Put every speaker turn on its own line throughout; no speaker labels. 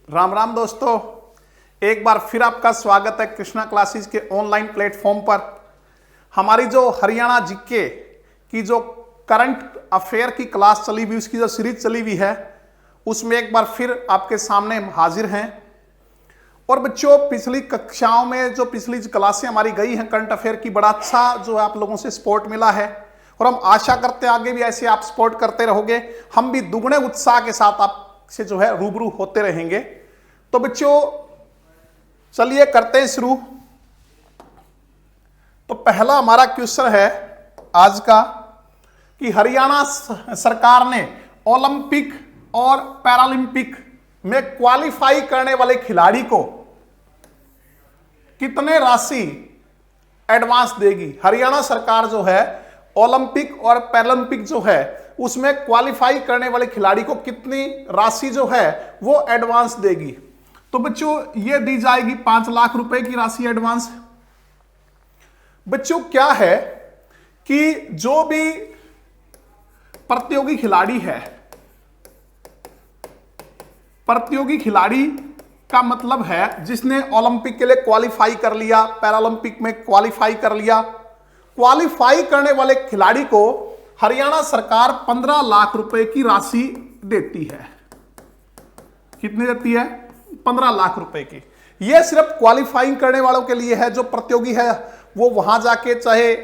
राम राम दोस्तों, एक बार फिर आपका स्वागत है कृष्णा क्लासेस के ऑनलाइन प्लेटफॉर्म पर। हमारी जो हरियाणा जीके की जो करंट अफेयर की क्लास चली हुई, उसकी जो सीरीज चली हुई है, उसमें एक बार फिर आपके सामने हाजिर हैं। और बच्चों, पिछली कक्षाओं में जो पिछली क्लासें हमारी गई हैं करंट अफेयर की, बड़ा अच्छा जो है आप लोगों से सपोर्ट मिला है और हम आशा करते हैं आगे भी ऐसे आप सपोर्ट करते रहोगे। हम भी दुगने उत्साह के साथ आपसे जो है रूबरू होते रहेंगे। तो बच्चों चलिए करते हैं शुरू। तो पहला हमारा क्वेश्चन है आज का कि हरियाणा सरकार ने ओलंपिक और पैरालंपिक में क्वालिफाई करने वाले खिलाड़ी को कितने राशि एडवांस देगी। हरियाणा सरकार जो है ओलंपिक और पैरालंपिक जो है उसमें क्वालिफाई करने वाले खिलाड़ी को कितनी राशि जो है वो एडवांस देगी। तो बच्चों ये दी जाएगी 5 लाख रुपए की राशि एडवांस। बच्चों क्या है कि जो भी प्रतियोगी खिलाड़ी है, प्रतियोगी खिलाड़ी का मतलब है जिसने ओलंपिक के लिए क्वालिफाई कर लिया, पैरालंपिक में क्वालिफाई कर लिया, क्वालिफाई करने वाले खिलाड़ी को हरियाणा सरकार 15 लाख रुपए की राशि देती है। कितनी देती है? 15 लाख रुपए की। यह सिर्फ क्वालिफाइंग करने वालों के लिए है। जो प्रतियोगी है वो वहां जाके चाहे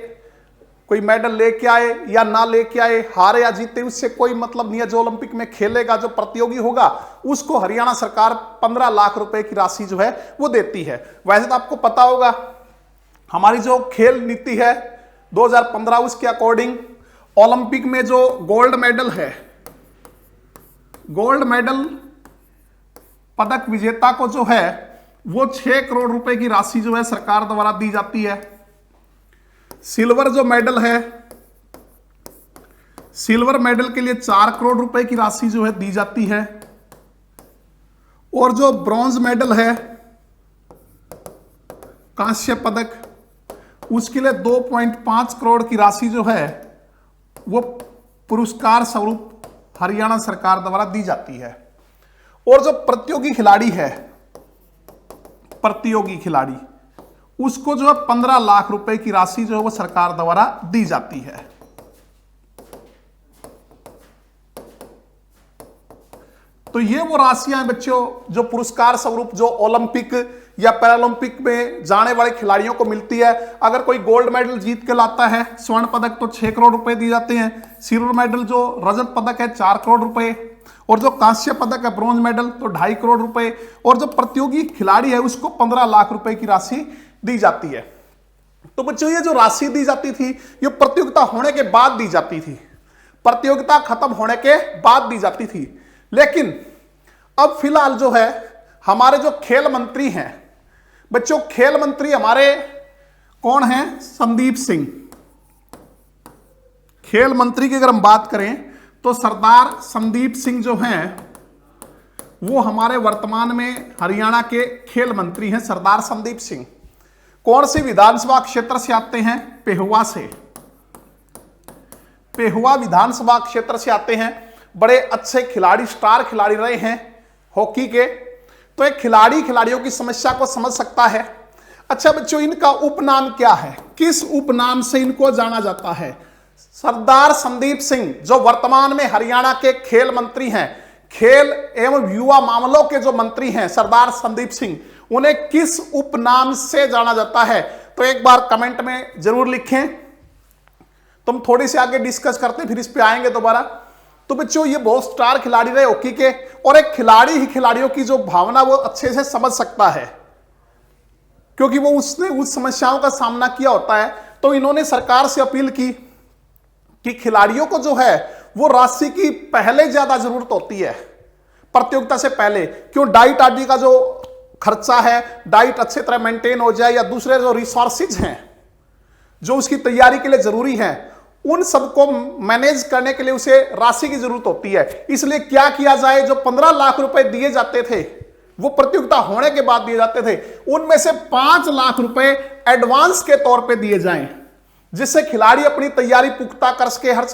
कोई मेडल लेके आए या ना लेके आए, हारे या जीते, उससे कोई मतलब नहीं है। जो ओलंपिक में खेलेगा, जो प्रतियोगी होगा, उसको हरियाणा सरकार 15 लाख रुपए की राशि जो है वो देती है। वैसे तो आपको पता होगा हमारी जो खेल नीति है 2015, उसके अकॉर्डिंग ओलंपिक में जो गोल्ड मेडल है, गोल्ड मेडल पदक विजेता को जो है वो 6 करोड़ रुपए की राशि जो है सरकार द्वारा दी जाती है। सिल्वर जो मेडल है, सिल्वर मेडल के लिए 4 करोड़ रुपए की राशि जो है दी जाती है। और जो ब्रॉन्ज मेडल है, कांस्य पदक, उसके लिए 2.5 करोड़ की राशि जो है वो पुरस्कार स्वरूप हरियाणा सरकार द्वारा दी जाती है। और जो प्रतियोगी खिलाड़ी है, प्रतियोगी खिलाड़ी, उसको जो है 15 लाख रुपए की राशि जो है वो सरकार द्वारा दी जाती है। तो ये वो राशियां हैं बच्चों जो पुरस्कार स्वरूप जो ओलंपिक या पैरालंपिक में जाने वाले खिलाड़ियों को मिलती है। अगर कोई गोल्ड मेडल जीत के लाता है, स्वर्ण पदक, तो 6 करोड़ रुपए दिए जाते हैं। सिल्वर मेडल जो रजत पदक है 4 करोड़ रुपए, और जो कांस्य पदक है ब्रॉन्ज मेडल तो 2.5 करोड़ रुपए, और जो प्रतियोगी खिलाड़ी है उसको 15 लाख रुपए की राशि दी जाती है। तो बच्चों ये जो राशि दी जाती थी ये प्रतियोगिता होने के बाद दी जाती थी, प्रतियोगिता खत्म होने के बाद दी जाती थी। लेकिन अब फिलहाल जो है हमारे जो खेल मंत्री हैं बच्चों, खेल मंत्री हमारे कौन हैं? संदीप सिंह। खेल मंत्री की अगर हम बात करें तो सरदार संदीप सिंह जो हैं वो हमारे वर्तमान में हरियाणा के खेल मंत्री हैं। सरदार संदीप सिंह कौन सी विधानसभा क्षेत्र से आते हैं? पेहुआ से। पेहुआ विधानसभा क्षेत्र से आते हैं। बड़े अच्छे खिलाड़ी, स्टार खिलाड़ी रहे हैं हॉकी के। तो एक खिलाड़ियों की समस्या को समझ सकता है। अच्छा बच्चों, इनका उपनाम क्या है? किस उपनाम से इनको जाना जाता है? सरदार संदीप सिंह जो वर्तमान में हरियाणा के खेल मंत्री हैं, खेल एवं युवा मामलों के जो मंत्री हैं सरदार संदीप सिंह, उन्हें किस उपनाम से जाना जाता है? तो एक बार कमेंट में जरूर लिखें। तुम थोड़ी सी आगे डिस्कस करते हैं, फिर इस पे आएंगे दोबारा। तो बच्चों ये बहुत स्टार खिलाड़ी रहे हॉकी के, और एक खिलाड़ी ही खिलाड़ियों की जो भावना वो अच्छे से समझ सकता है, क्योंकि वो उसने उस समस्याओं का सामना किया होता है। तो इन्होंने सरकार से अपील की कि खिलाड़ियों को जो है वो राशि की पहले ज्यादा जरूरत होती है प्रतियोगिता से पहले। क्यों? डाइट आदि का जो खर्चा है, डाइट अच्छी तरह मेंटेन हो जाए, या दूसरे जो रिसोर्सेज हैं जो उसकी तैयारी के लिए जरूरी हैं, उन सबको मैनेज करने के लिए उसे राशि की जरूरत होती है। इसलिए क्या किया जाए, जो 15 लाख रुपए दिए जाते थे वो प्रतियोगिता होने के बाद दिए जाते थे, उनमें से 5 लाख रुपए एडवांस के तौर पे दिए जाएं, जिससे खिलाड़ी अपनी तैयारी पुख्ता कर सके, हर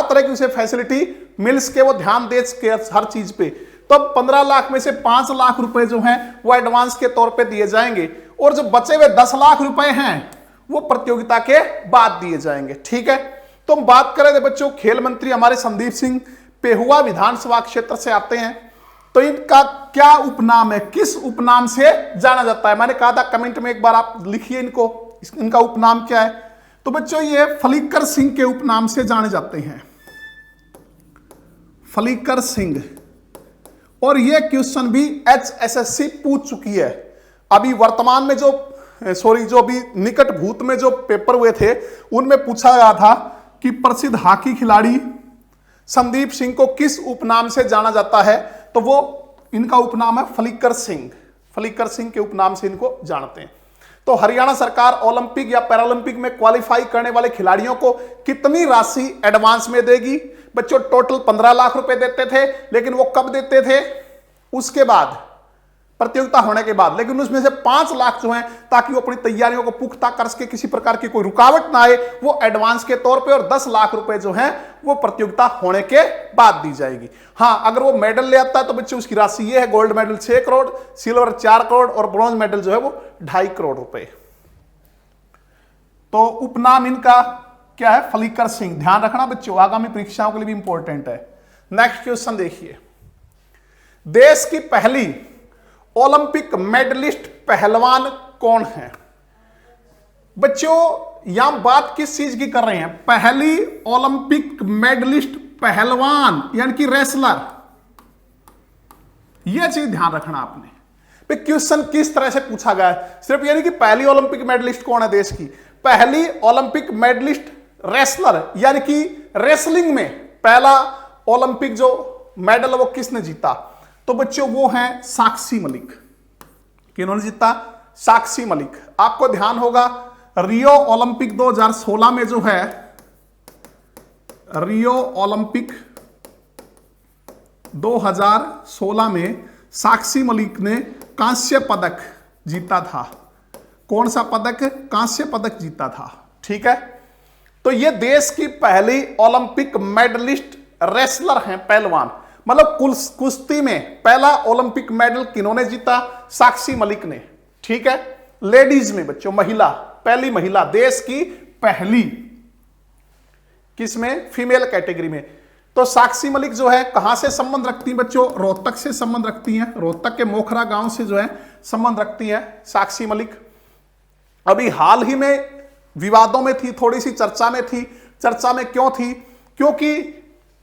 तरह की उसे फैसिलिटी मिल सके, वो ध्यान दे सके हर चीज पे। तो अब 15 लाख में से 5 लाख रुपए जो हैं वो एडवांस के तौर पे दिए जाएंगे, और जो बचे हुए 10 लाख रुपए हैं वो प्रतियोगिता के बाद दिए जाएंगे। ठीक है, तो हम बात करें थे बच्चों, खेल मंत्री हमारे संदीप सिंह पेहुआ विधानसभा क्षेत्र से आते हैं, तो इनका क्या उपनाम है, किस उपनाम से जाना जाता है? मैंने कहा था कमेंट में एक बार आप लिखिए इनको, इनका उपनाम क्या है। तो बच्चों ये फलीकर सिंह के उपनाम से जाने जाते हैं, फलीकर सिंह। और ये क्वेश्चन भी HSSC पूछ चुकी है। अभी वर्तमान में जो भी निकट भूत में जो पेपर हुए थे उनमें पूछा गया था कि प्रसिद्ध हॉकी खिलाड़ी संदीप सिंह को किस उपनाम से जाना जाता है, तो वो इनका उपनाम है फलीकर सिंह। फलीकर सिंह के उपनाम से इनको जानते हैं। तो हरियाणा सरकार ओलंपिक या पैरालंपिक में क्वालिफाई करने वाले खिलाड़ियों को कितनी राशि एडवांस में देगी? बच्चों टोटल 15 लाख रुपए देते थे, लेकिन वो कब देते थे? उसके बाद, प्रतियोगिता होने के बाद। लेकिन उसमें से 5 लाख जो हैं, ताकि वो अपनी तैयारियों को पुख्ता कर सके, किसी प्रकार की कोई रुकावट ना आए, वो एडवांस के तौर पे, और 10 लाख रुपए जो हैं वो प्रतियोगिता होने के बाद दी जाएगी। हाँ, अगर वो मेडल ले आता है तो बच्चों उसकी राशि ये है, gold medal 6 crore, silver 4 crore और ब्रॉन्ज मेडल जो है वो 2.5 करोड़ रुपए। तो उपनाम इनका क्या है? फलीकर सिंह। ध्यान रखना बच्चों, आगामी परीक्षाओं के लिए भी इंपॉर्टेंट है। नेक्स्ट क्वेश्चन देखिए, देश की पहली ओलंपिक मेडलिस्ट पहलवान कौन है? बच्चों यहां बात किस चीज की कर रहे हैं? पहली ओलंपिक मेडलिस्ट पहलवान यानी कि रेसलर। यह चीज ध्यान रखना आपने। क्वेश्चन किस तरह से पूछा गया है, सिर्फ यानी कि पहली ओलंपिक मेडलिस्ट कौन है देश की? पहली ओलंपिक मेडलिस्ट रेसलर, यानी कि रेसलिंग में पहला ओलंपिक जो मेडल वो किसने जीता? तो बच्चों वो हैं साक्षी मलिक। किन्होंने जीता? साक्षी मलिक। आपको ध्यान होगा रियो ओलंपिक 2016 में जो है, रियो ओलंपिक 2016 में साक्षी मलिक ने कांस्य पदक जीता था। कौन सा पदक? कांस्य पदक जीता था। ठीक है, तो ये देश की पहली ओलंपिक मेडलिस्ट रेसलर हैं, पहलवान। मतलब कुश्ती में पहला ओलंपिक मेडल किन्होंने जीता? साक्षी मलिक ने। ठीक है, लेडीज में बच्चों, महिला, पहली महिला, देश की पहली, किसमें? फीमेल कैटेगरी में। तो साक्षी मलिक जो है कहां से संबंध रखती हैं बच्चों? रोहतक से संबंध रखती हैं। रोहतक के मोखरा गांव से जो है संबंध रखती हैं साक्षी मलिक। अभी हाल ही में विवादों में थी, थोड़ी सी चर्चा में थी। चर्चा में क्यों थी? क्योंकि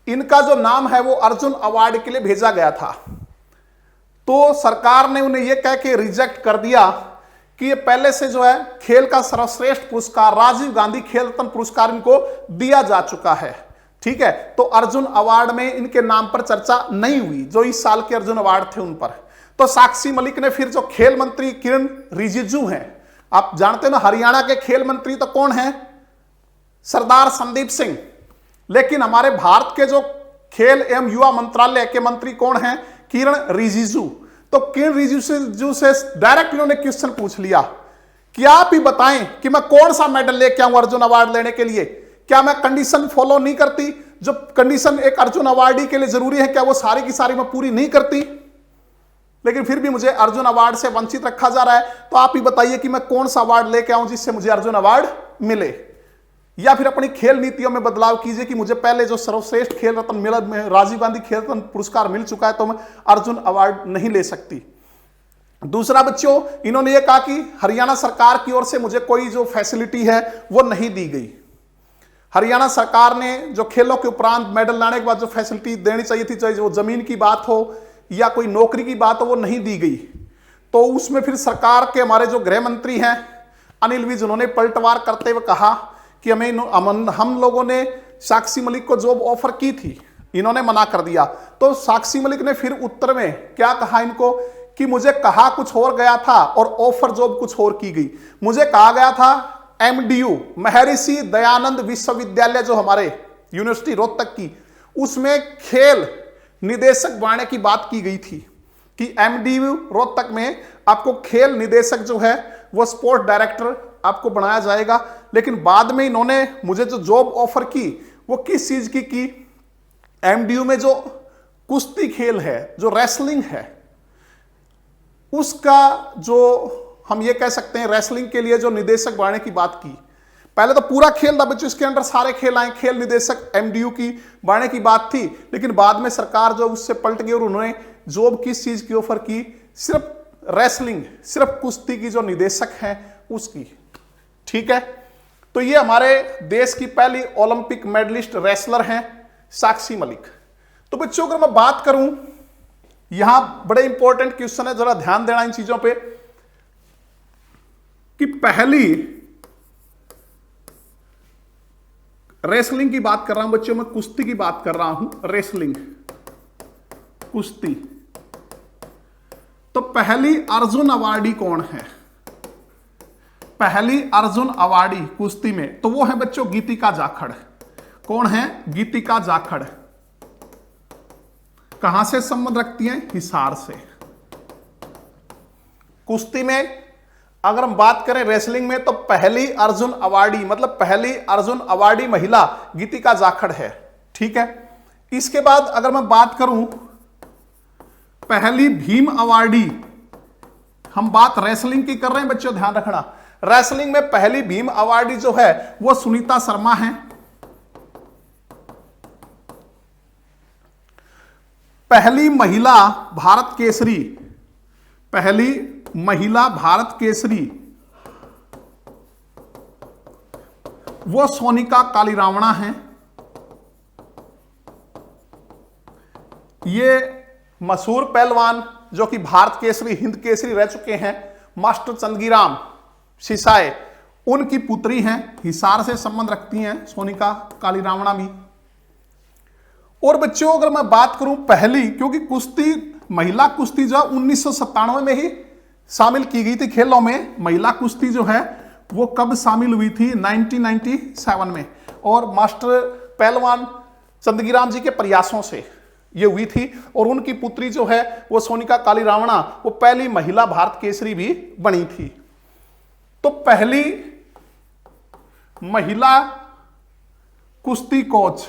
इनका जो नाम है वो अर्जुन अवार्ड के लिए भेजा गया था, तो सरकार ने उन्हें यह कह के रिजेक्ट कर दिया कि ये पहले से जो है खेल का सर्वश्रेष्ठ पुरस्कार राजीव गांधी खेल रत्न पुरस्कार इनको दिया जा चुका है। ठीक है, तो अर्जुन अवार्ड में इनके नाम पर चर्चा नहीं हुई, जो इस साल के अर्जुन अवार्ड थे उन पर। तो साक्षी मलिक ने फिर, जो खेल मंत्री किरण रिजिजू हैं, आप जानते हैं ना हरियाणा के खेल मंत्री तो कौन है? सरदार संदीप सिंह। लेकिन हमारे भारत के जो खेल एवं युवा मंत्रालय के मंत्री कौन हैं? किरण रिजिजू। तो किरण रिजिजू से डायरेक्ट इन्होंने क्वेश्चन पूछ लिया कि आप ही बताएं कि मैं कौन सा मेडल लेके आऊं अर्जुन अवार्ड लेने के लिए? क्या मैं कंडीशन फॉलो नहीं करती? जो कंडीशन एक अर्जुन अवार्डी के लिए जरूरी है, क्या वो सारी की सारी मैं पूरी नहीं करती? लेकिन फिर भी मुझे अर्जुन अवार्ड से वंचित रखा जा रहा है। तो आप ही बताइए कि मैं कौन सा अवार्ड लेके आऊं जिससे मुझे अर्जुन अवार्ड मिले? या फिर अपनी खेल नीतियों में बदलाव कीजिए कि मुझे पहले जो सर्वश्रेष्ठ खेल रत्न मिला, राजीव गांधी खेल रत्न पुरस्कार मिल चुका है, तो मैं अर्जुन अवार्ड नहीं ले सकती। दूसरा बच्चों, इन्होंने ये कहा कि हरियाणा सरकार की ओर से मुझे कोई जो फैसिलिटी है वो नहीं दी गई। हरियाणा सरकार ने जो खेलों के उपरांत मेडल लाने के बाद जो फैसिलिटी देनी चाहिए थी, चाहे वो जमीन की बात हो या कोई नौकरी की बात हो, वो नहीं दी गई। तो उसमें फिर सरकार के हमारे जो गृह मंत्री हैं अनिल विज, उन्होंने पलटवार करते हुए कहा कि हम लोगों ने साक्षी मलिक को जॉब ऑफर की थी, इन्होंने मना कर दिया। तो साक्षी मलिक ने फिर उत्तर में क्या कहा इनको कि मुझे कहा कुछ और गया था और ऑफर जॉब कुछ और की गई। मुझे कहा गया था MDU महर्षि दयानंद विश्वविद्यालय जो हमारे यूनिवर्सिटी रोहतक की, उसमें खेल निदेशक बनाने की बात की गई थी कि MDU रोहतक में आपको खेल निदेशक जो है वो स्पोर्ट डायरेक्टर आपको बनाया जाएगा। लेकिन बाद में इन्होंने मुझे जो जॉब ऑफर की वो किस चीज की MDU में जो कुश्ती खेल है, जो रेसलिंग है, उसका जो हम ये कह सकते हैं रेसलिंग के लिए जो निदेशक बढ़ाने की बात की, पहले तो पूरा खेल था बच्चों, इसके अंदर सारे खेल आए, खेल निदेशक एमडीयू की बढ़ाने की बात थी, लेकिन बाद में सरकार जो उससे पलट गई और उन्होंने जॉब किस चीज की ऑफर की, सिर्फ रेसलिंग, सिर्फ कुश्ती की जो निदेशक हैं उसकी। ठीक है, तो ये हमारे देश की पहली ओलंपिक मेडलिस्ट रेसलर हैं साक्षी मलिक। तो बच्चों अगर मैं बात करूं, यहां बड़े इंपॉर्टेंट क्वेश्चन है, जरा ध्यान देना इन चीजों पे, कि पहली रेसलिंग की बात कर रहा हूं बच्चों, मैं कुश्ती की बात कर रहा हूं, रेसलिंग कुश्ती। तो पहली अर्जुन अवार्डी कौन है? पहली अर्जुन अवार्डी कुश्ती में, तो वो है बच्चों गीतिका जाखड़। कौन है? गीतिका जाखड़। कहां से संबंध रखती हैं? हिसार से। कुश्ती में अगर हम बात करें रेसलिंग में, तो पहली अर्जुन अवार्डी, मतलब पहली अर्जुन अवार्डी महिला गीतिका जाखड़ है। ठीक है, इसके बाद अगर मैं बात करूं पहली भीम अवार्डी, हम बात रेसलिंग की कर रहे हैं बच्चों, ध्यान रखना, रेसलिंग में पहली भीम अवार्डी जो है वो सुनीता शर्मा है। पहली महिला भारत केसरी, पहली महिला भारत केसरी वो सोनिका कालीरावणा है। ये मशहूर पहलवान जो कि भारत केसरी, हिंद केसरी रह चुके हैं, मास्टर चंदगीराम सिसाए, उनकी पुत्री हैं, हिसार से संबंध रखती हैं सोनिका कालीरावणा भी। और बच्चों अगर मैं बात करूं पहली, क्योंकि कुश्ती, महिला कुश्ती जो 1997 में ही शामिल की गई थी खेलों में, महिला कुश्ती जो है वो कब शामिल हुई थी? 1997 में, और मास्टर पहलवान चंदगीराम जी के प्रयासों से ये हुई थी। और उनकी पुत्री जो है वो सोनिका कालीरावणा, वो पहली महिला भारत केसरी भी बनी थी। तो पहली महिला कुश्ती कोच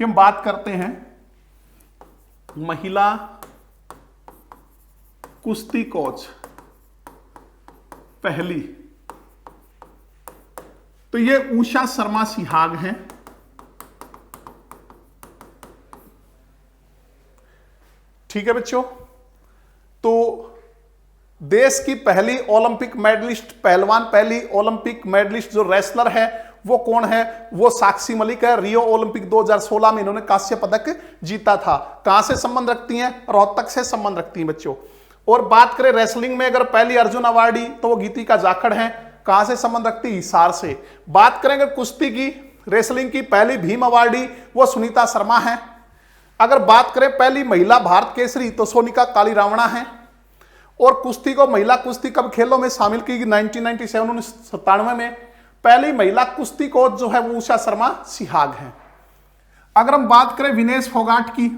की हम बात करते हैं, महिला कुश्ती कोच पहली, तो ये उषा शर्मा सिहाग हैं। ठीक है बच्चों, तो देश की पहली ओलंपिक मेडलिस्ट पहलवान, पहली ओलंपिक मेडलिस्ट जो रेसलर है वो कौन है? वो साक्षी मलिक है। रियो ओलंपिक 2016 में इन्होंने कांस्य पदक जीता था। कहां से संबंध रखती हैं? रोहतक से संबंध रखती हैं बच्चों। और बात करें रेसलिंग में, अगर पहली अर्जुन अवार्डी, तो वो गीतिका जाखड़ हैं। कहां से संबंध रखती? हिसार से। बात करेंगे कुश्ती की, रेसलिंग की, पहली भीम अवार्डी वो सुनीता शर्मा है। अगर बात करें पहली महिला भारत केसरी, तो सोनिका कालीरावणा है। और कुश्ती को, महिला कुश्ती कब खेलों में शामिल की? 1997 1997 में। पहली महिला कुश्ती कोच जो है वो उषा शर्मा सिहाग है। अगर हम बात करें विनेश फोगाट की,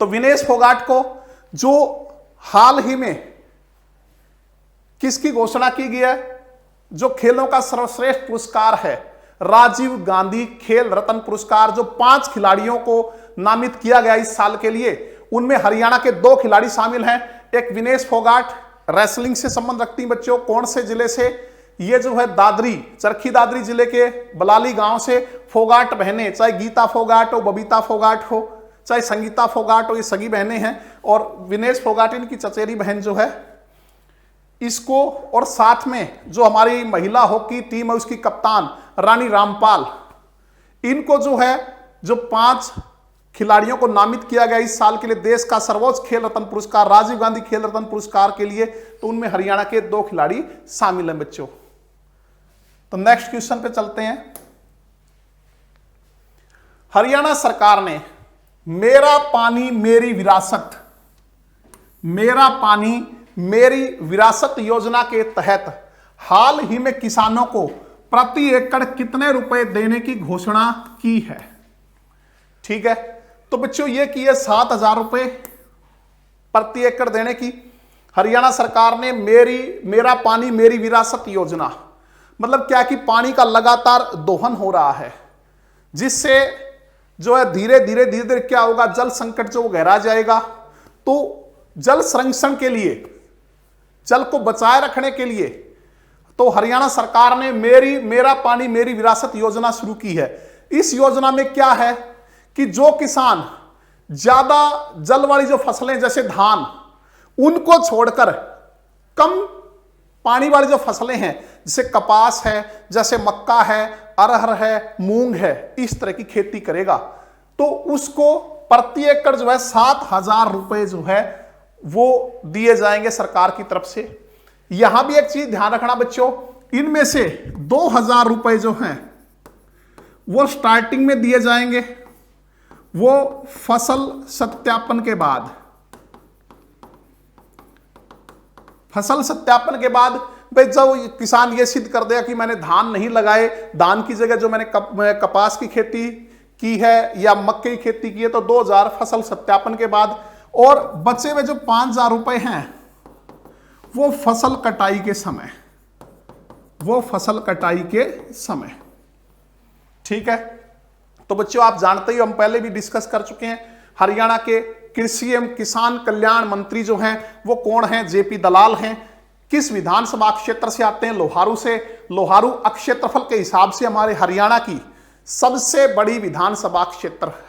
तो विनेश फोगाट को जो हाल ही में किसकी घोषणा की गई है? जो खेलों का सर्वश्रेष्ठ पुरस्कार है, राजीव गांधी खेल रत्न पुरस्कार, जो 5 खिलाड़ियों को नामित किया गया इस साल के लिए, उनमें हरियाणा के 2 खिलाड़ी शामिल हैं। एक विनेश फोगाट, रेसलिंग से संबंध रखती हैं बच्चों। कौन से जिले से? ये जो है दादरी, चरखी दादरी जिले के बलाली गांव से फोगाट बहनें, चाहे गीता फोगाट हो, बबीता फोगाट हो, चाहे संगीता फोगाट हो, ये सगी बहनें हैं। और विनेश फोगाट इनकी चचेरी बहन जो है इसको, और साथ में जो हमारी महिला हॉकी टीम है उसकी कप्तान रानी रामपाल, इनको जो है, जो 5 खिलाड़ियों को नामित किया गया इस साल के लिए देश का सर्वोच्च खेल रत्न पुरस्कार, राजीव गांधी खेल रत्न पुरस्कार के लिए, तो उनमें हरियाणा के 2 खिलाड़ी शामिल हैं बच्चों। तो नेक्स्ट क्वेश्चन पे चलते हैं। हरियाणा सरकार ने मेरा पानी मेरी विरासत, मेरा पानी मेरी विरासत योजना के तहत हाल ही में किसानों को प्रति एकड़ कितने रुपए देने की घोषणा की है? ठीक है, तो बच्चों ये की है 7,000 रुपए प्रति एकड़ देने की। हरियाणा सरकार ने मेरा पानी मेरी विरासत योजना, मतलब क्या कि पानी का लगातार दोहन हो रहा है, जिससे जो है धीरे धीरे क्या होगा, जल संकट जो गहरा जाएगा। तो जल संरक्षण के लिए, जल को बचाए रखने के लिए तो हरियाणा सरकार ने मेरा पानी मेरी विरासत योजना शुरू की है। इस योजना में क्या है कि जो किसान ज्यादा जल वाली जो फसलें जैसे धान, उनको छोड़कर कम पानी वाली जो फसलें हैं जैसे कपास है, जैसे मक्का है, अरहर है, मूंग है, इस तरह की खेती करेगा तो उसको प्रति एकड़ जो है 7,000 रुपए जो है वो दिए जाएंगे सरकार की तरफ से। यहां भी एक चीज ध्यान रखना बच्चों, इनमें से 2,000 रुपए जो हैं वो स्टार्टिंग में दिए जाएंगे, वो फसल सत्यापन के बाद। फसल सत्यापन के बाद भाई जब किसान ये सिद्ध कर देगा कि मैंने धान नहीं लगाए, धान की जगह जो मैंने कपास की खेती की है या मक्के की खेती की है, तो 2,000 फसल सत्यापन के बाद। और बचे हुए जो 5,000 रुपए हैं वो फसल कटाई के समय, वो फसल कटाई के समय। ठीक है, तो बच्चों आप जानते ही, हम पहले भी डिस्कस कर चुके हैं, हरियाणा के कृषि एवं किसान कल्याण मंत्री जो हैं वो कौन हैं, जेपी दलाल हैं। किस विधानसभा क्षेत्र से आते हैं, लोहारू से। लोहारू क्षेत्रफल के हिसाब से हमारे हरियाणा की सबसे बड़ी विधानसभा क्षेत्र है।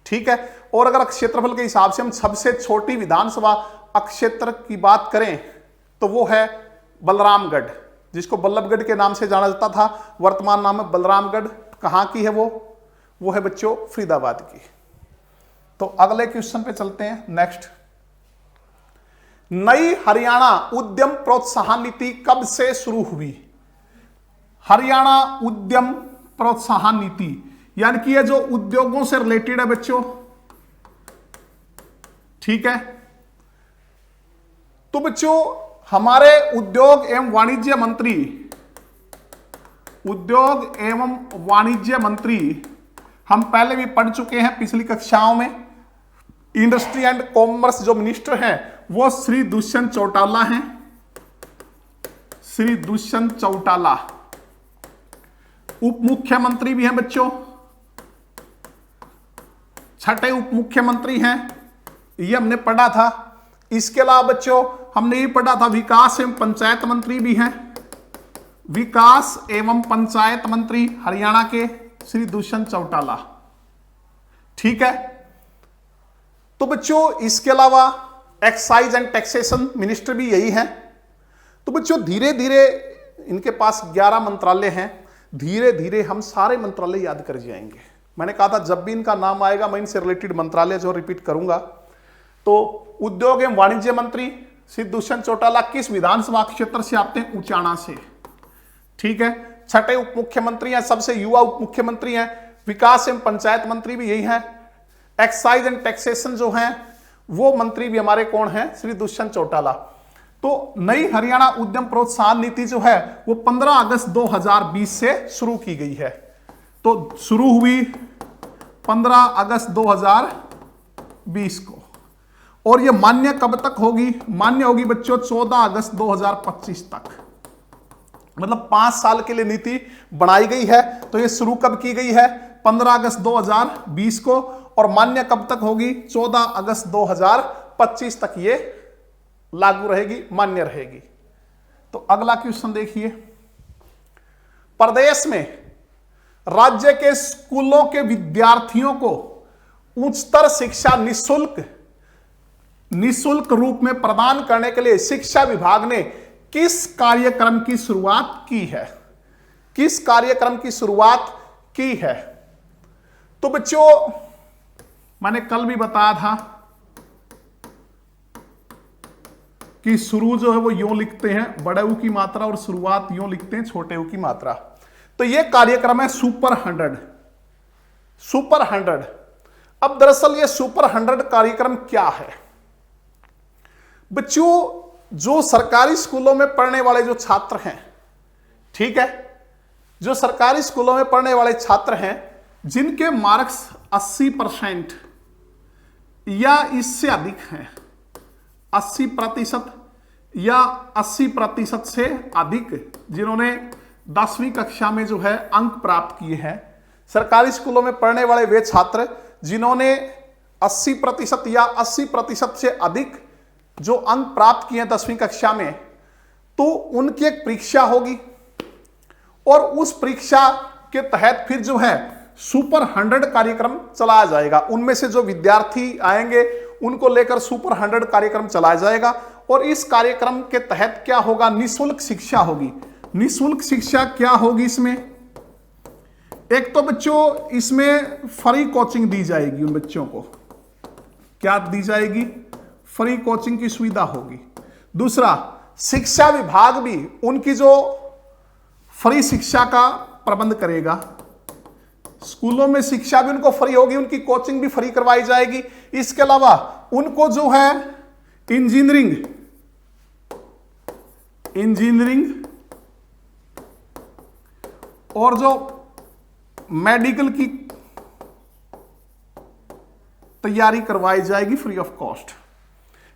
ठीक है, और अगर क्षेत्रफल के हिसाब से हम सबसे छोटी विधानसभा क्षेत्र की बात करें तो वो है बलरामगढ़, जिसको बल्लभगढ़ के नाम से जाना जाता था, वर्तमान नाम है बलरामगढ़। कहां की है वो है बच्चों फरीदाबाद की। तो अगले क्वेश्चन पे चलते हैं, नेक्स्ट। नई हरियाणा उद्यम प्रोत्साहन नीति कब से शुरू हुई? हरियाणा उद्यम प्रोत्साहन नीति यानी कि ये जो उद्योगों से रिलेटेड है बच्चों, ठीक है। तो बच्चों हमारे उद्योग एवं वाणिज्य मंत्री हम पहले भी पढ़ चुके हैं पिछली कक्षाओं में। इंडस्ट्री एंड कॉमर्स जो मिनिस्टर हैं वो श्री दुष्यंत चौटाला हैं, श्री दुष्यंत चौटाला। उप मुख्यमंत्री भी हैं बच्चों, छठे उप मुख्यमंत्री हैं, ये हमने पढ़ा था। इसके अलावा बच्चों हमने ये पढ़ा था विकास एवं पंचायत मंत्री भी हैं, विकास एवं पंचायत मंत्री हरियाणा के श्री दुष्यंत चौटाला। ठीक है, तो बच्चों इसके अलावा एक्साइज एंड टैक्सेशन मिनिस्टर भी यही हैं। तो बच्चों धीरे धीरे इनके पास 11 मंत्रालय हैं, धीरे धीरे हम सारे मंत्रालय याद कर जाएंगे। मैंने कहा था जब भी इनका नाम आएगा मैं इनसे रिलेटेड मंत्रालय जो रिपीट करूंगा। तो उद्योग एवं वाणिज्य मंत्री श्री दुष्यंत चौटाला किस विधानसभा क्षेत्र से आते हैं? उचाना से। ठीक है, छठे उप मुख्यमंत्री हैं, सबसे युवा उप मुख्यमंत्री हैं। विकास एवं पंचायत मंत्री भी यही हैं। एक्साइज एंड टैक्सेशन जो हैं वो मंत्री भी हमारे कौन हैं? श्री दुष्यंत चौटाला। तो नई हरियाणा उद्यम प्रोत्साहन नीति जो है वो 15 अगस्त 2020 से शुरू की गई है। तो शुरू हुई 15 अगस्त 2020 को, और ये मान्य कब तक होगी? मान्य होगी बच्चों 14 अगस्त 2025 तक। मतलब 5 साल के लिए नीति बनाई गई है। तो ये शुरू कब की गई है? 15 अगस्त 2020 को, और मान्य कब तक होगी? 14 अगस्त 2025 तक ये लागू रहेगी, मान्य रहेगी। तो अगला क्वेश्चन देखिए, प्रदेश में राज्य के स्कूलों के विद्यार्थियों को उच्चतर शिक्षा निःशुल्क रूप में प्रदान करने के लिए शिक्षा विभाग ने किस कार्यक्रम की शुरुआत की है? किस कार्यक्रम की शुरुआत की है? तो बच्चों मैंने कल भी बताया था कि शुरू जो है वो यूं लिखते हैं बड़े ऊ की मात्रा, और शुरुआत यूं लिखते हैं छोटे ऊ की मात्रा। तो ये कार्यक्रम है सुपर 100। सुपर 100। अब दरअसल ये सुपर 100 कार्यक्रम क्या है? बच्चों जो सरकारी स्कूलों में पढ़ने वाले जो छात्र हैं, ठीक है, जो सरकारी स्कूलों में पढ़ने वाले छात्र हैं जिनके मार्क्स 80% या इससे अधिक हैं, 80% या 80% से अधिक जिन्होंने 10वीं कक्षा में जो है अंक प्राप्त किए हैं, सरकारी स्कूलों में पढ़ने वाले वे छात्र जिन्होंने 80% या 80% से अधिक जो अंक प्राप्त किए 10वीं कक्षा में, तो उनकी एक परीक्षा होगी और उस परीक्षा के तहत फिर जो है सुपर 100 कार्यक्रम चलाया जाएगा। उनमें से जो विद्यार्थी आएंगे उनको लेकर सुपर 100 कार्यक्रम चलाया जाएगा और इस कार्यक्रम के तहत क्या होगा, निःशुल्क शिक्षा होगी। निःशुल्क शिक्षा क्या होगी इसमें, एक तो बच्चों इसमें फ्री कोचिंग दी जाएगी, उन बच्चों को क्या दी जाएगी, फ्री कोचिंग की सुविधा होगी। दूसरा, शिक्षा विभाग भी उनकी जो फ्री शिक्षा का प्रबंध करेगा। स्कूलों में शिक्षा भी उनको फ्री होगी, उनकी कोचिंग भी फ्री करवाई जाएगी। इसके अलावा उनको जो है इंजीनियरिंग और जो मेडिकल की तैयारी करवाई जाएगी फ्री ऑफ कॉस्ट।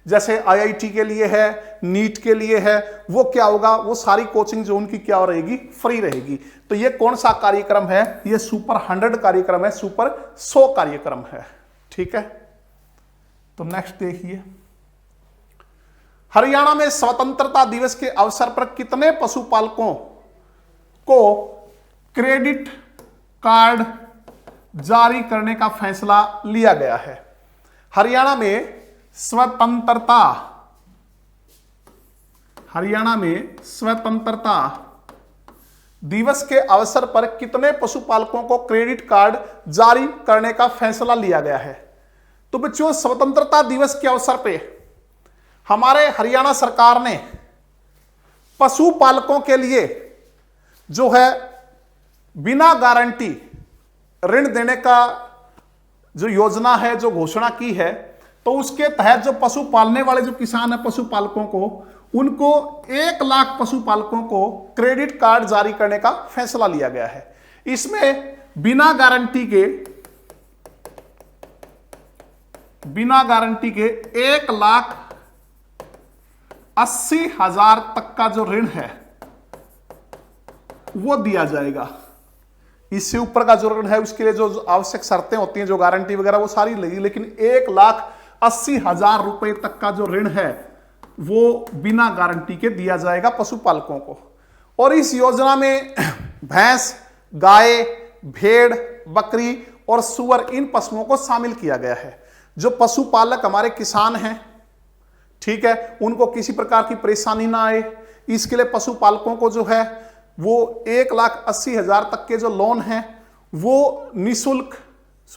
जैसे आईआईटी के लिए है, नीट के लिए है, वो क्या होगा, वो सारी कोचिंग जो उनकी क्या रहेगी, फ्री रहेगी। तो ये कौन सा कार्यक्रम है, ये सुपर 100 कार्यक्रम है, सुपर 100 कार्यक्रम है। ठीक है, तो नेक्स्ट देखिए, हरियाणा में स्वतंत्रता दिवस के अवसर पर कितने पशुपालकों को क्रेडिट कार्ड जारी करने का फैसला लिया गया है। हरियाणा में स्वतंत्रता दिवस के अवसर पर कितने पशुपालकों को क्रेडिट कार्ड जारी करने का फैसला लिया गया है। तो बच्चों, स्वतंत्रता दिवस के अवसर पे हमारे हरियाणा सरकार ने पशुपालकों के लिए जो है बिना गारंटी ऋण देने का जो योजना है, जो घोषणा की है, तो उसके तहत जो पशु पालने वाले जो किसान है, पशुपालकों को, उनको 1 लाख पशुपालकों को क्रेडिट कार्ड जारी करने का फैसला लिया गया है। इसमें बिना गारंटी के 1,80,000 तक का जो ऋण है वो दिया जाएगा। इससे ऊपर का जो ऋण है उसके लिए जो आवश्यक शर्तें होती हैं, जो गारंटी वगैरह, वो सारी लगी, लेकिन 1,80,000 रुपए तक का जो ऋण है वो बिना गारंटी के दिया जाएगा पशुपालकों को। और इस योजना में भैंस, गाय, भेड़, बकरी और सुअर, इन पशुओं को शामिल किया गया है। जो पशुपालक हमारे किसान हैं, ठीक है, उनको किसी प्रकार की परेशानी ना आए, इसके लिए पशुपालकों को जो है वो 1,80,000 तक के जो लोन हैं वो निःशुल्क,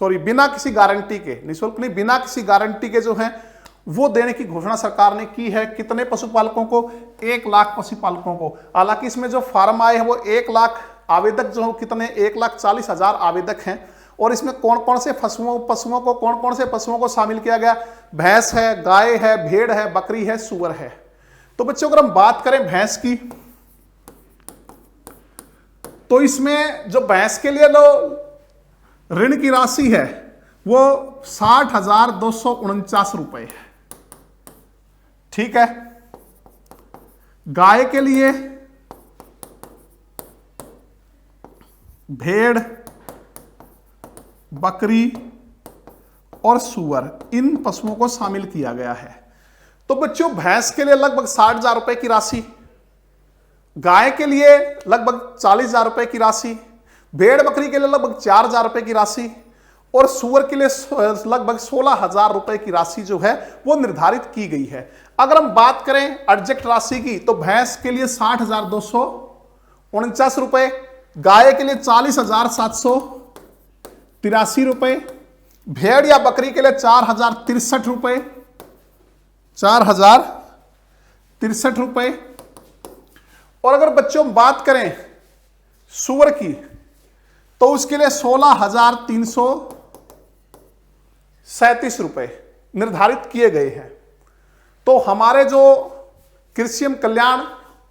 बिना किसी गारंटी के, निःशुल्क नहीं, बिना किसी गारंटी के जो हैं वो देने की घोषणा सरकार ने की है। कितने पशुपालकों को, 1 लाख पशुपालकों को। हालांकि इसमें जो फार्म आए हैं वो 1 लाख आवेदक जो कितने, 1,40,000 आवेदक हैं। और इसमें कौन कौन से पशुओं को शामिल किया गया, भैंस है, गाय है, भेड़ है, बकरी है, सुअर है। तो बच्चों, अगर हम बात करें भैंस की, तो इसमें जो भैंस के लिए जो ऋण की राशि है वो 60,249 रुपए है। ठीक है, गाय के लिए, भेड़, बकरी और सुअर, इन पशुओं को शामिल किया गया है। तो बच्चों, भैंस के लिए लगभग 60,000 रुपए की राशि, गाय के लिए लगभग 40,000 रुपए की राशि, भेड़ बकरी के लिए लगभग 4,000 रुपए की राशि और सुअर के लिए लगभग 16,000 रुपए की राशि जो है वो निर्धारित की गई है। अगर हम बात करें एडजस्ट राशि की, तो भैंस के लिए 60,249 रुपए, गाय के लिए 40,783 रुपए, भेड़ या बकरी के लिए 4,063 रुपए, 4,063 रुपए। और अगर बच्चों बात करें सुअर की, तो उसके लिए 16,337 रुपए निर्धारित किए गए हैं। तो हमारे जो कृषि एवं कल्याण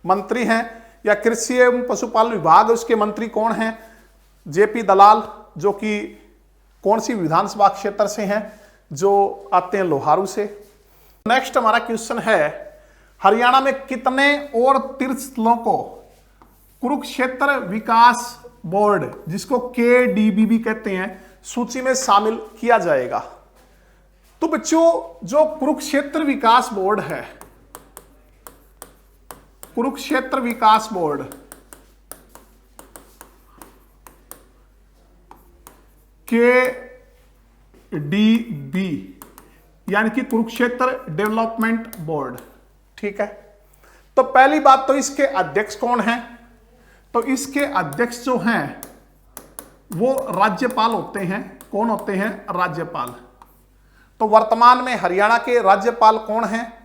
मंत्री हैं या कृषि एवं पशुपालन विभाग उसके मंत्री कौन हैं, जेपी दलाल, जो कि कौन सी विधानसभा क्षेत्र से हैं, जो आते हैं लोहारू से। नेक्स्ट हमारा क्वेश्चन है, हरियाणा में कितने और तीर्थ स्थलों को कुरुक्षेत्र विकास बोर्ड, जिसको KDB भी कहते हैं, सूची में शामिल किया जाएगा। तो बच्चों जो कुरुक्षेत्र विकास बोर्ड है, कुरुक्षेत्र विकास बोर्ड, KDB यानी कि कुरुक्षेत्र डेवलपमेंट बोर्ड, ठीक है। तो पहली बात तो इसके अध्यक्ष कौन हैं? तो इसके अध्यक्ष जो हैं वो राज्यपाल होते हैं। कौन होते हैं? राज्यपाल। तो वर्तमान में हरियाणा के राज्यपाल कौन हैं?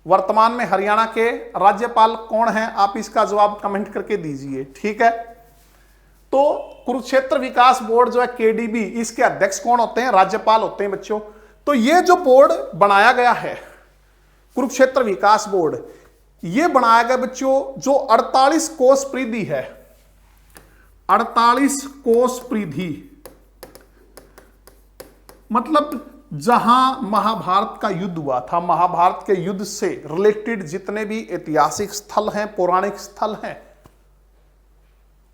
वर्तमान में हरियाणा के राज्यपाल कौन हैं? आप इसका जवाब कमेंट करके दीजिए, ठीक है। तो कुरुक्षेत्र विकास बोर्ड जो है KDB, इसके अध्यक्ष कौन होते हैं? राज्यपाल होते हैं बच्चों। तो ये जो बोर्ड बनाया गया है कुरुक्षेत्र विकास बोर्ड, ये बनाया गया बच्चों जो 48 कोस परिधि है, 48 कोस परिधि, मतलब जहां महाभारत का युद्ध हुआ था, महाभारत के युद्ध से रिलेटेड जितने भी ऐतिहासिक स्थल हैं, पौराणिक स्थल हैं,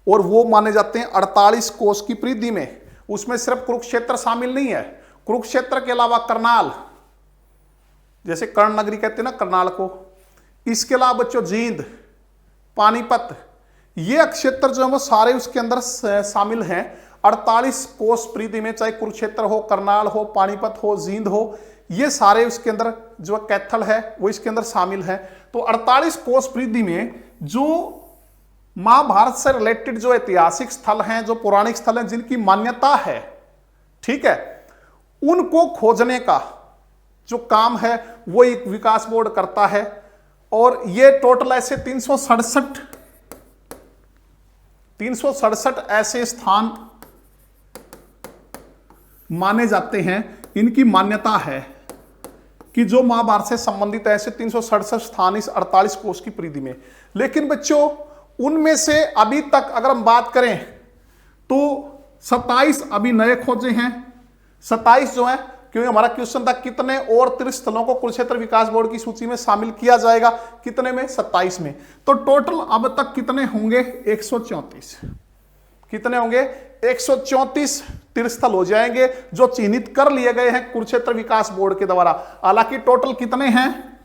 और वो माने जाते हैं 48 कोस की परिधि में। उसमें सिर्फ कुरुक्षेत्र शामिल नहीं है, कुरुक्षेत्र के अलावा करनाल, जैसे कर्ण नगरी कहते हैं ना करनाल को, इसके अलावा बच्चों जींद, पानीपत, ये क्षेत्र जो है वो सारे उसके अंदर शामिल हैं 48 कोस परिधि में। चाहे कुरुक्षेत्र हो, करनाल हो, पानीपत हो, जींद हो, ये सारे उसके अंदर जो कैथल है वो इसके अंदर शामिल है। तो 48 कोस परिधि में जो महाभारत से रिलेटेड जो ऐतिहासिक स्थल हैं, जो पौराणिक स्थल हैं, जिनकी मान्यता है, ठीक है, उनको खोजने का जो काम है वो एक विकास बोर्ड करता है। और ये टोटल ऐसे 367 ऐसे स्थान माने जाते हैं, इनकी मान्यता है कि जो महाभारत से संबंधित ऐसे 367 स्थान इस 48 कोस की परिधि में। लेकिन बच्चों उनमें से अभी तक अगर हम बात करें तो 27 अभी नए खोजे हैं, 27 जो है, क्योंकि हमारा क्वेश्चन था कितने और तीर्थ स्थलों को कुरुक्षेत्र विकास बोर्ड की सूची में शामिल किया जाएगा, कितने में? 27 में। तो टोटल अब तक कितने होंगे? 134। कितने होंगे? 134 तीर्थ स्थल हो जाएंगे जो चिन्हित कर लिए गए हैं कुरुक्षेत्र विकास बोर्ड के द्वारा। हालांकि टोटल कितने हैं?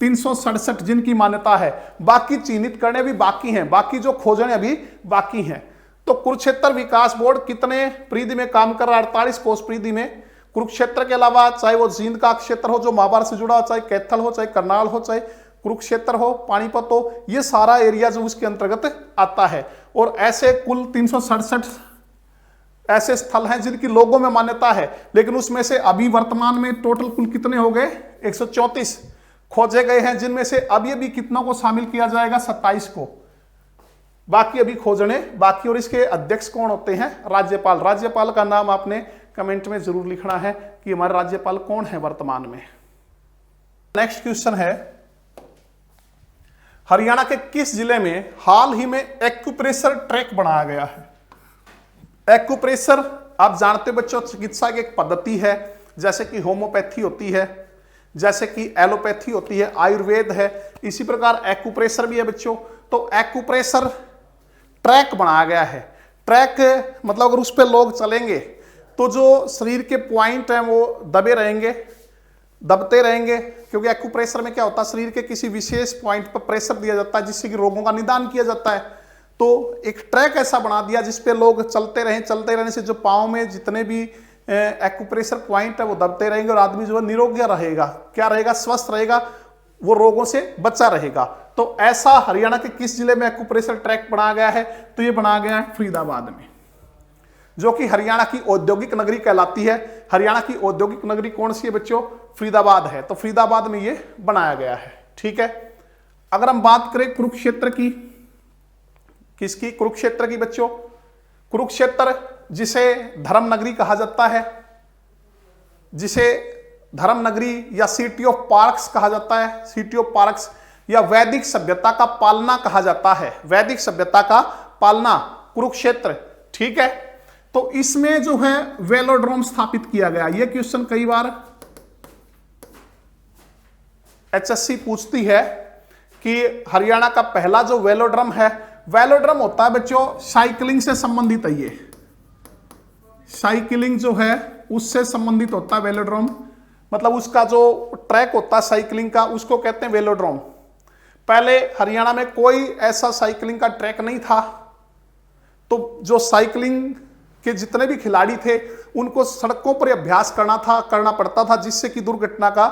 367 जिनकी मान्यता है, बाकी चिन्हित करने भी बाकी हैं, बाकी जो खोजने अभी बाकी हैं। तो कुरुक्षेत्र विकास बोर्ड कितने परिधि में काम कर रहा है? 48 कोस परिधि में। कुरुक्षेत्र के अलावा चाहे वो जींद का क्षेत्र हो जो महाभारत से जुड़ा हो, चाहे कैथल हो, चाहे करनाल हो, चाहे कुरुक्षेत्र हो, पानीपत हो, ये सारा एरिया जो उसके अंतर्गत आता है। और ऐसे कुल 367 ऐसे स्थल हैं जिनकी लोगों में मान्यता है, लेकिन उसमें से अभी वर्तमान में टोटल कुल कितने हो गए? 134 खोजे गए हैं, जिनमें से अभी भी कितनों को शामिल किया जाएगा? 27 को, बाकी अभी खोजने बाकी। और इसके अध्यक्ष कौन होते हैं? राज्यपाल। राज्यपाल का नाम आपने कमेंट में जरूर लिखना है कि हमारे राज्यपाल कौन है वर्तमान में। नेक्स्ट क्वेश्चन है, हरियाणा के किस जिले में हाल ही में एक्यूप्रेशर ट्रैक बनाया गया है? एक्यूप्रेशर आप जानते बच्चों चिकित्सा की एक पद्धति है, जैसे कि होम्योपैथी होती है, जैसे कि एलोपैथी होती है, आयुर्वेद है, इसी प्रकार एक्यूप्रेशर भी है बच्चों। तो एक्यूप्रेशर ट्रैक बनाया गया है। ट्रैक मतलब अगर उस पर लोग चलेंगे तो जो शरीर के पॉइंट हैं वो दबे रहेंगे, दबते रहेंगे, क्योंकि एक्यूप्रेशर में क्या होता है, शरीर के किसी विशेष पॉइंट पर प्रेशर दिया जाता है जिससे कि रोगों का निदान किया जाता है। तो एक ट्रैक ऐसा बना दिया जिस पे लोग चलते रहें, चलते रहने से जो पाँव में जितने भी एक्यूप्रेशर पॉइंट है वो दबते रहेंगे और आदमी जो है निरोग्य रहेगा, क्या रहेगा? स्वस्थ रहेगा, वो रोगों से बचा रहेगा। तो ऐसा हरियाणा के किस जिले में एक्यूप्रेशर ट्रैक बनाया गया है? तो ये बनाया गया है फरीदाबाद में, जो कि हरियाणा की औद्योगिक नगरी कहलाती है। हरियाणा की औद्योगिक नगरी कौन सी है बच्चों? फरीदाबाद है। तो फरीदाबाद में ये बनाया गया है, ठीक है। अगर हम बात करें कुरुक्षेत्र की, किसकी? कुरुक्षेत्र की बच्चों। कुरुक्षेत्र जिसे धर्म नगरी कहा जाता है, जिसे धर्म नगरी या सिटी ऑफ पार्क्स कहा जाता है, सिटी ऑफ पार्क्स, या वैदिक सभ्यता का पालना कहा जाता है, वैदिक सभ्यता का पालना कुरुक्षेत्र, ठीक है। तो इसमें जो है वेलोड्रोम स्थापित किया गया। यह क्वेश्चन कई बार एचएससी पूछती है कि हरियाणा का पहला जो वेलोड्रम है वेलोड्रम होता है बच्चों साइकिलिंग से संबंधित है, ये साइकिलिंग जो है उससे संबंधित होता है वेलोड्रोम, मतलब उसका जो ट्रैक होता है साइकिलिंग का उसको कहते हैं वेलोड्रोम। पहले हरियाणा में कोई ऐसा साइकिलिंग का ट्रैक नहीं था, तो जो साइकिलिंग के जितने भी खिलाड़ी थे उनको सड़कों पर अभ्यास करना पड़ता था, जिससे कि दुर्घटना का